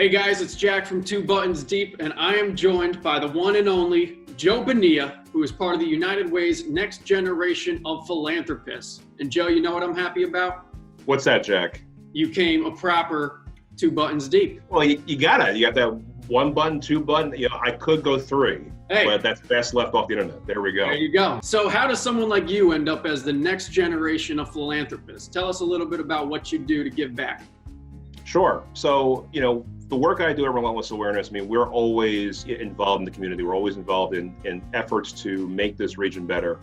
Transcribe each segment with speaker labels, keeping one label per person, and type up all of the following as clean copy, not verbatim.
Speaker 1: Hey guys, it's Jack from Two Buttons Deep, and I am joined by the one and only Joe Bonilla, who is part of the United Way's next generation of philanthropists. And Joe, you know what I'm happy about?
Speaker 2: What's that, Jack?
Speaker 1: You came a proper Two Buttons Deep.
Speaker 2: Well, you got it. You got that one button, two button. You know, I could go three, but that's best left off the internet. There we go.
Speaker 1: There you go. So how does someone like you end up as the next generation of philanthropists? Tell us a little bit about what you do to give back.
Speaker 2: Sure. So, the work I do at Relentless Awareness, we're always involved in the community. We're always involved in efforts to make this region better.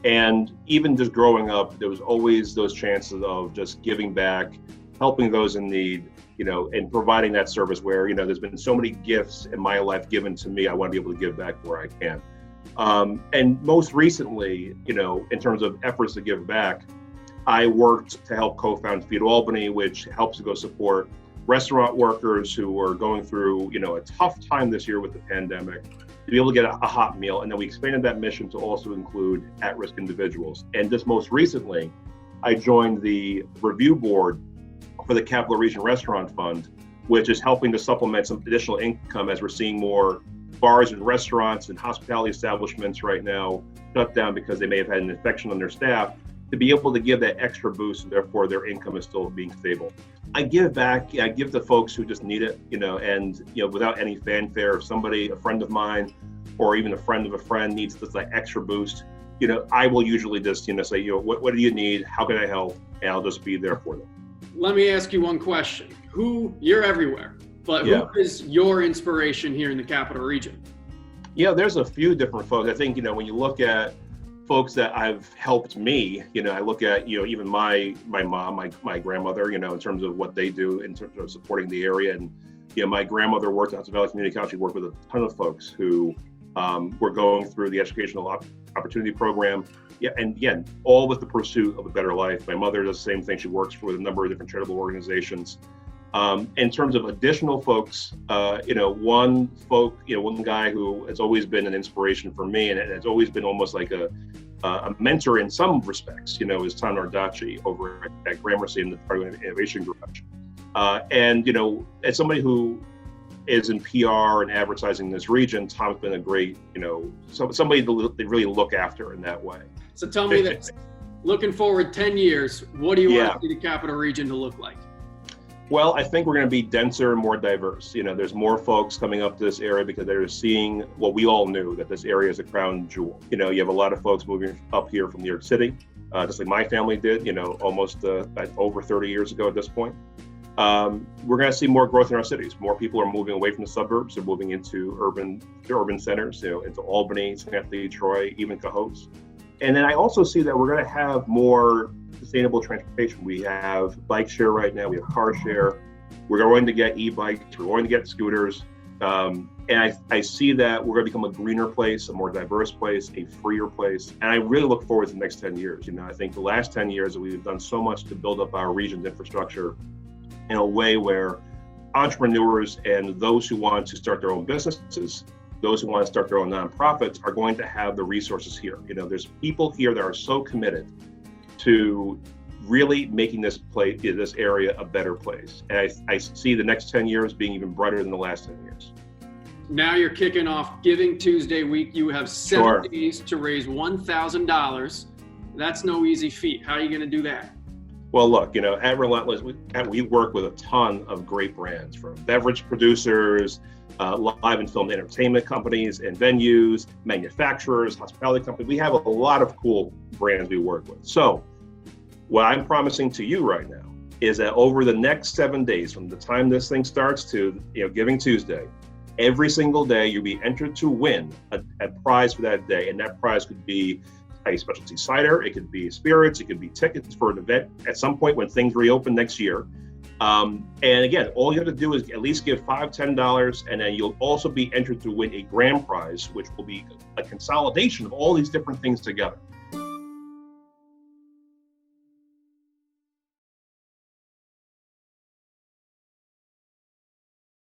Speaker 2: And even just growing up, there was always those chances of just giving back, helping those in need, and providing that service where, there's been so many gifts in my life given to me. I want to be able to give back where I can. And most recently, in terms of efforts to give back, I worked to help co-found Feed Albany, which helps to go support restaurant workers who are going through, a tough time this year with the pandemic, to be able to get a hot meal. And then we expanded that mission to also include at-risk individuals. And just most recently, I joined the review board for the Capital Region Restaurant Fund, which is helping to supplement some additional income as we're seeing more bars and restaurants and hospitality establishments right now shut down because they may have had an infection on their staff, to be able to give that extra boost, and therefore their income is still being stable. I give back, I give to folks who just need it, and without any fanfare. If somebody, a friend of mine, or even a friend of a friend needs this like extra boost, I will usually just say, what do you need? How can I help? And I'll just be there for them.
Speaker 1: Let me ask you one question. You're everywhere, but who is your inspiration here in the Capital Region?
Speaker 2: Yeah, there's a few different folks. I think, when you look at folks that have helped me, I look at, even my mom, my grandmother, in terms of what they do in terms of supporting the area. And, my grandmother worked at Valley Community College. She worked with a ton of folks who were going through the Educational Opportunity Program. Yeah, and again, all with the pursuit of a better life. My mother does the same thing. She works for a number of different charitable organizations. In terms of additional folks, one guy who has always been an inspiration for me, and it's always been almost like a mentor in some respects, is Tom Nardacci over at Gramercy in the Targeted Innovation Garage. And as somebody who is in PR and advertising in this region, Tom's been a great, somebody to really look after in that way.
Speaker 1: So tell me this, looking forward 10 years, what do you want to see the Capital Region to look like?
Speaker 2: Well, I think we're going to be denser and more diverse. There's more folks coming up to this area because they're seeing what we all knew, that this area is a crown jewel. You have a lot of folks moving up here from New York City, just like my family did, almost over 30 years ago at this point. We're going to see more growth in our cities. More people are moving away from the suburbs. They're moving into urban centers, into Albany, Schenectady, Troy, even Cohoes. And then I also see that we're going to have more sustainable transportation. We have bike share right now. We have car share. We're going to get e-bikes. We're going to get scooters. And I see that we're going to become a greener place, a more diverse place, a freer place. And I really look forward to the next 10 years. I think the last 10 years that we've done so much to build up our region's infrastructure in a way where entrepreneurs and those who want to start their own businesses, those who want to start their own nonprofits, are going to have the resources here. There's people here that are so committed to really making this area a better place. And I see the next 10 years being even brighter than the last 10 years.
Speaker 1: Now you're kicking off Giving Tuesday week. You have 7 days to raise $1,000. That's no easy feat. How are you going to do that?
Speaker 2: Well, look, at Relentless, we work with a ton of great brands, from beverage producers, live and film entertainment companies and venues, manufacturers, hospitality companies. We have a lot of cool brands we work with. So what I'm promising to you right now is that over the next 7 days, from the time this thing starts to Giving Tuesday, every single day you'll be entered to win a prize for that day. And that prize could be a specialty cider, it could be spirits, it could be tickets for an event at some point when things reopen next year. And again, all you have to do is at least give $5, $10, and then you'll also be entered to win a grand prize, which will be a consolidation of all these different things together.